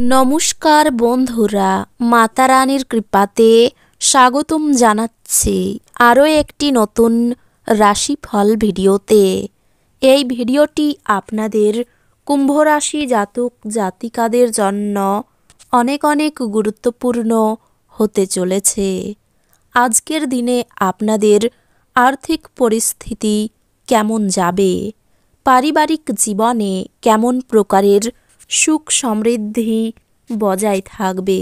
নমস্কার বন্ধুরা, মাতা রানীর কৃপাতে স্বাগতম জানাচ্ছি আরও একটি নতুন রাশিফল ভিডিওতে। এই ভিডিওটি আপনাদের কুম্ভ রাশি জাতক জাতিকাদের জন্য অনেক অনেক গুরুত্বপূর্ণ হতে চলেছে। আজকের দিনে আপনাদের আর্থিক পরিস্থিতি কেমন যাবে, পারিবারিক জীবনে কেমন প্রকারের সুখ সমৃদ্ধি বজায় থাকবে,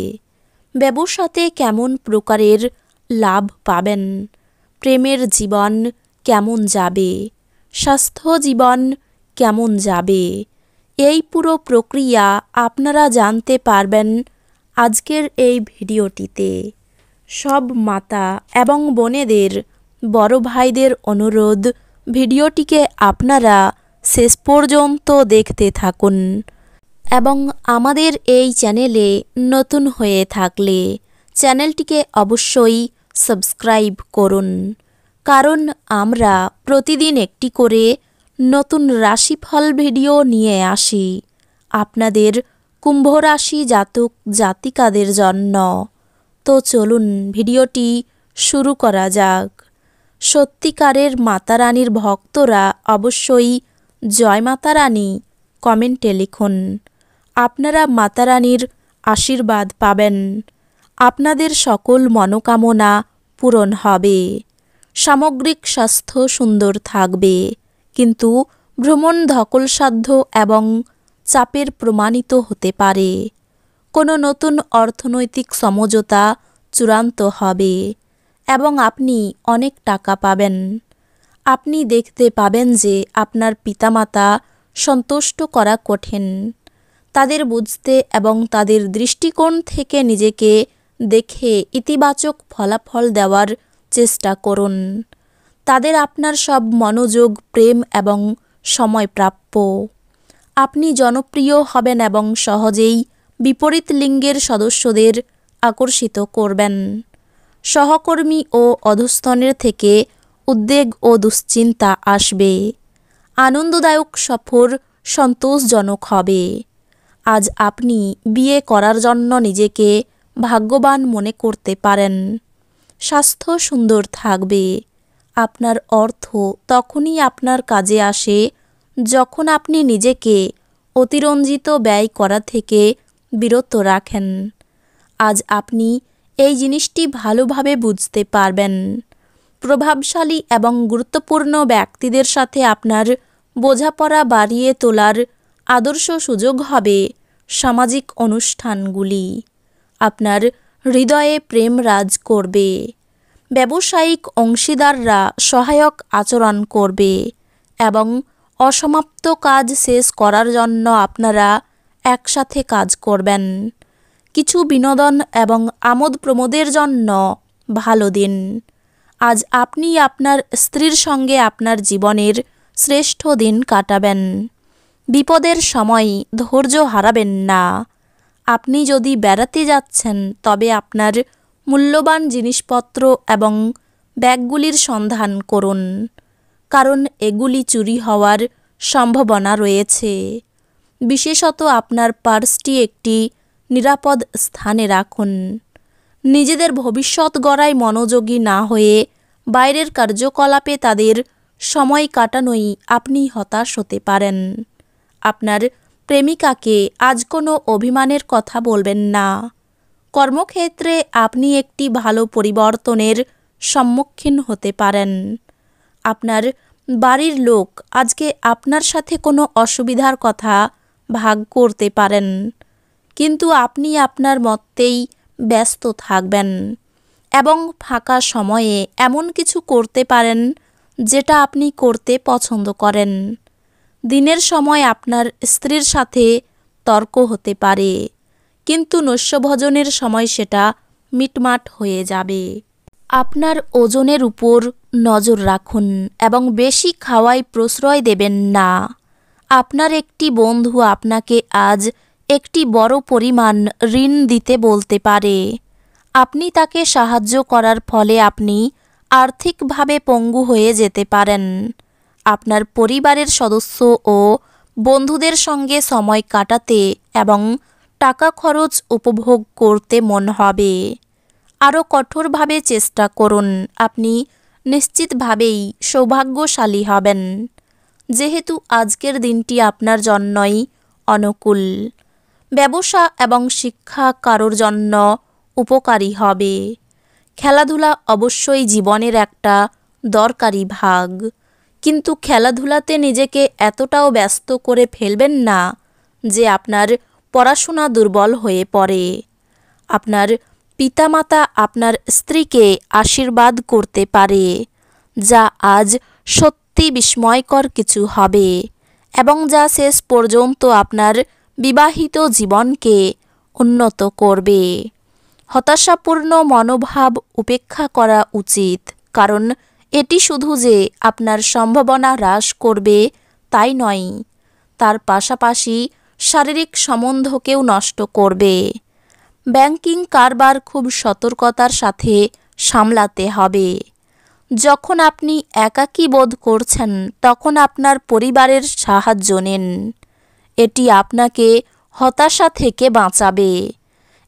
ব্যবসাতে কেমন প্রকারের লাভ পাবেন, প্রেমের জীবন কেমন যাবে, স্বাস্থ্য জীবন কেমন যাবে, এই পুরো প্রক্রিয়া আপনারা জানতে পারবেন আজকের এই ভিডিওটিতে। সব মাতা এবং বোনেদের, বড় ভাইদের অনুরোধ, ভিডিওটিকে আপনারা শেষ পর্যন্ত দেখতে থাকুন এবং আমাদের এই চ্যানেলে নতুন হয়ে থাকলে চ্যানেলটিকে অবশ্যই সাবস্ক্রাইব করুন, কারণ আমরা প্রতিদিন একটি করে নতুন রাশিফল ভিডিও নিয়ে আসি আপনাদের কুম্ভ রাশি জাতক জাতিকাদের জন্য। তো চলুন ভিডিওটি শুরু করা যাক। সত্যিকারের মাতা রানীর ভক্তরা অবশ্যই জয় মাতা রানী কমেন্টে লিখুন। আপনারা মাতা রানীর আশীর্বাদ পাবেন, আপনাদের সকল মনোকামনা পূরণ হবে, সামগ্রিক স্বাস্থ্য সুন্দর থাকবে, কিন্তু ভ্রমণ ধকলসাধ্য এবং চাপের প্রমাণিত হতে পারে। কোনো নতুন অর্থনৈতিক সমঝোতা চূড়ান্ত হবে এবং আপনি অনেক টাকা পাবেন। আপনি দেখতে পাবেন যে আপনার পিতামাতা সন্তুষ্ট করা কঠিন। তাদের বুঝতে এবং তাদের দৃষ্টিকোণ থেকে নিজেকে দেখে ইতিবাচক ফলাফল দেওয়ার চেষ্টা করুন। তাদের আপনার সব মনোযোগ, প্রেম এবং সময় প্রাপ্য। আপনি জনপ্রিয় হবেন এবং সহজেই বিপরীত লিঙ্গের সদস্যদের আকর্ষিত করবেন। সহকর্মী ও অধস্তনের থেকে উদ্বেগ ও দুশ্চিন্তা আসবে। আনন্দদায়ক সফর সন্তোষজনক হবে। আজ আপনি বিয়ে করার জন্য নিজেকে ভাগ্যবান মনে করতে পারেন। স্বাস্থ্য সুন্দর থাকবে। আপনার অর্থ তখনই আপনার কাজে আসে যখন আপনি নিজেকে অতিরঞ্জিত ব্যয় করা থেকে বিরত রাখেন। আজ আপনি এই জিনিসটি ভালোভাবে বুঝতে পারবেন। প্রভাবশালী এবং গুরুত্বপূর্ণ ব্যক্তিদের সাথে আপনার বোঝাপড়া বাড়িয়ে তোলার আদর্শ সুযোগ হবে সামাজিক অনুষ্ঠানগুলি। আপনার হৃদয়ে প্রেম রাজ করবে। ব্যবসায়িক অংশীদাররা সহায়ক আচরণ করবে এবং অসমাপ্ত কাজ শেষ করার জন্য আপনারা একসাথে কাজ করবেন। কিছু বিনোদন এবং আমোদ প্রমোদের জন্য ভালো দিন। আজ আপনি আপনার স্ত্রীর সঙ্গে আপনার জীবনের শ্রেষ্ঠ দিন কাটাবেন। বিপদের সময় ধৈর্য হারাবেন না। আপনি যদি বেড়াতে যাচ্ছেন তবে আপনার মূল্যবান জিনিসপত্র এবং ব্যাগগুলির সন্ধান করুন, কারণ এগুলি চুরি হওয়ার সম্ভাবনা রয়েছে। বিশেষত আপনার পার্সটি একটি নিরাপদ স্থানে রাখুন। নিজেদের ভবিষ্যৎ গড়ায় মনোযোগী না হয়ে বাইরের কার্যকলাপে তাদের সময় কাটানোই আপনি হতাশ হতে পারেন। আপনার প্রেমিকাকে আজ কোনো অভিমানের কথা বলবেন না। কর্মক্ষেত্রে আপনি একটি ভালো পরিবর্তনের সম্মুখীন হতে পারেন। আপনার বাড়ির লোক আজকে আপনার সাথে কোনো অসুবিধার কথা ভাগ করতে পারেন, কিন্তু আপনি আপনার মতেই ব্যস্ত থাকবেন এবং ফাঁকা সময়ে এমন কিছু করতে পারেন যেটা আপনি করতে পছন্দ করেন। দিনের সময় আপনার স্ত্রীর সাথে তর্ক হতে পারে, কিন্তু নৈশভোজনের সময় সেটা মিটমাট হয়ে যাবে। আপনার ওজনের উপর নজর রাখুন এবং বেশি খাওয়ায় প্রশ্রয় দেবেন না। আপনার একটি বন্ধু আপনাকে আজ একটি বড় পরিমাণ ঋণ দিতে বলতে পারে। আপনি তাকে সাহায্য করার ফলে আপনি আর্থিকভাবে পঙ্গু হয়ে যেতে পারেন। আপনার পরিবারের সদস্য ও বন্ধুদের সঙ্গে সময় কাটাতে এবং টাকা খরচ উপভোগ করতে মন হবে। আরও কঠোরভাবে চেষ্টা করুন, আপনি নিশ্চিতভাবেই সৌভাগ্যশালী হবেন, যেহেতু আজকের দিনটি আপনার জন্যই অনুকূল। ব্যবসা এবং শিক্ষা কারোর জন্য উপকারী হবে। খেলাধুলা অবশ্যই জীবনের একটা দরকারি ভাগ, কিন্তু খেলাধুলাতে নিজেকে এতটাও ব্যস্ত করে ফেলবেন না যে আপনার পড়াশোনা দুর্বল হয়ে পড়ে। আপনার পিতামাতা আপনার স্ত্রীকে আশীর্বাদ করতে পারে, যা আজ সত্যি বিস্ময়কর কিছু হবে এবং যা শেষ পর্যন্ত আপনার বিবাহিত জীবনকে উন্নত করবে। হতাশাপূর্ণ মনোভাব উপেক্ষা করা উচিত, কারণ এটি শুধু যে আপনার সম্ভাবনা হ্রাস করবে তাই নয়, তার পাশাপাশি শারীরিক সম্বন্ধকেও নষ্ট করবে। ব্যাংকিং কারবার খুব সতর্কতার সাথে সামলাতে হবে। যখন আপনি একাকী বোধ করছেন, তখন আপনার পরিবারের সাহায্য নিন। এটি আপনাকে হতাশা থেকে বাঁচাবে।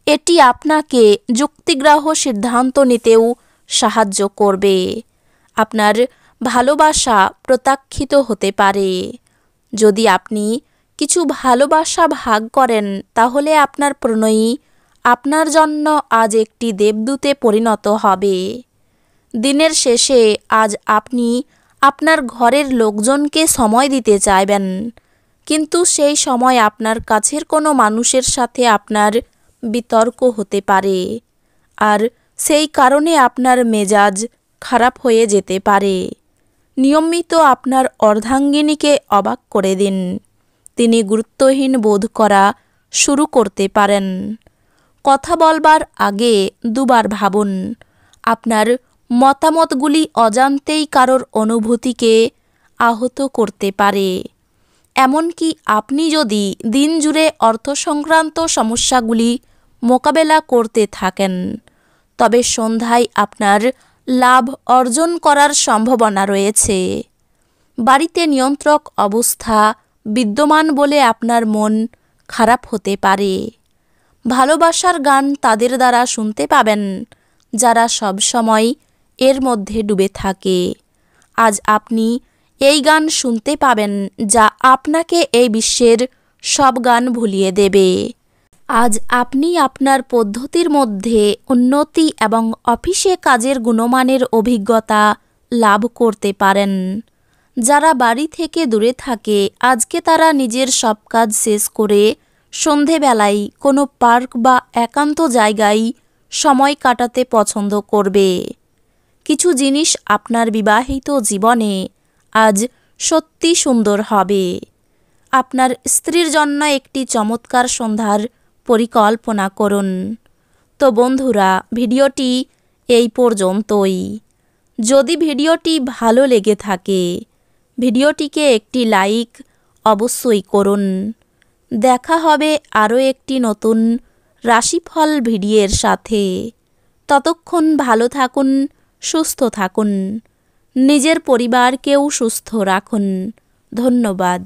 এটি আপনাকে যুক্তিগ্রাহ্য সিদ্ধান্ত নিতেও সাহায্য করবে। আপনার ভালোবাসা প্রত্যাখ্যিত হতে পারে। যদি আপনি কিছু ভালোবাসা ভাগ করেন, তাহলে আপনার প্রণয়ী আপনার জন্য আজ একটি দেবদূতে পরিণত হবে। দিনের শেষে আজ আপনি আপনার ঘরের লোকজনকে সময় দিতে চাইবেন, কিন্তু সেই সময় আপনার কাছের কোনো মানুষের সাথে আপনার বিতর্ক হতে পারে, আর সেই কারণে আপনার মেজাজ খারাপ হয়ে যেতে পারে। নিয়মিত আপনার অর্ধাঙ্গিনীকে অবাক করে দিন। তিনি গুরুত্বহীন বোধ করা শুরু করতে পারেন। কথা বলবার আগে দুবার ভাবুন। আপনার মতামতগুলি অজান্তেই কারোর অনুভূতিকে আহত করতে পারে। এমনকি আপনি যদি দিন জুড়ে অর্থ সংক্রান্ত সমস্যাগুলি মোকাবেলা করতে থাকেন, তবে সন্ধ্যায় আপনার লাভ অর্জন করার সম্ভাবনা রয়েছে। বাড়িতে নিয়ন্ত্রক অবস্থা বিদ্যমান বলে আপনার মন খারাপ হতে পারে। ভালোবাসার গান তাদের দ্বারা শুনতে পাবেন যারা সবসময় এর মধ্যে ডুবে থাকে। আজ আপনি এই গান শুনতে পাবেন যা আপনাকে এই বিশ্বের সব গান ভুলিয়ে দেবে। আজ আপনি আপনার পদ্ধতির মধ্যে উন্নতি এবং অফিসে কাজের গুণমানের অভিজ্ঞতা লাভ করতে পারেন। যারা বাড়ি থেকে দূরে থাকে, আজকে তারা নিজের সব কাজ শেষ করে সন্ধেবেলায় কোনো পার্ক বা একান্ত জায়গায় সময় কাটাতে পছন্দ করবে। কিছু জিনিস আপনার বিবাহিত জীবনে আজ সত্যি সুন্দর হবে। আপনার স্ত্রীর জন্য একটি চমৎকার সন্ধ্যার পরিকল্পনা করুন। তো বন্ধুরা, ভিডিওটি এই পর্যন্তই। যদি ভিডিওটি ভালো লেগে থাকে, ভিডিওটিকে একটি লাইক অবশ্যই করুন। দেখা হবে আরও একটি নতুন রাশিফল ভিডিওর সাথে। ততক্ষণ ভালো থাকুন, সুস্থ থাকুন, নিজের পরিবারকেও সুস্থ রাখুন। ধন্যবাদ।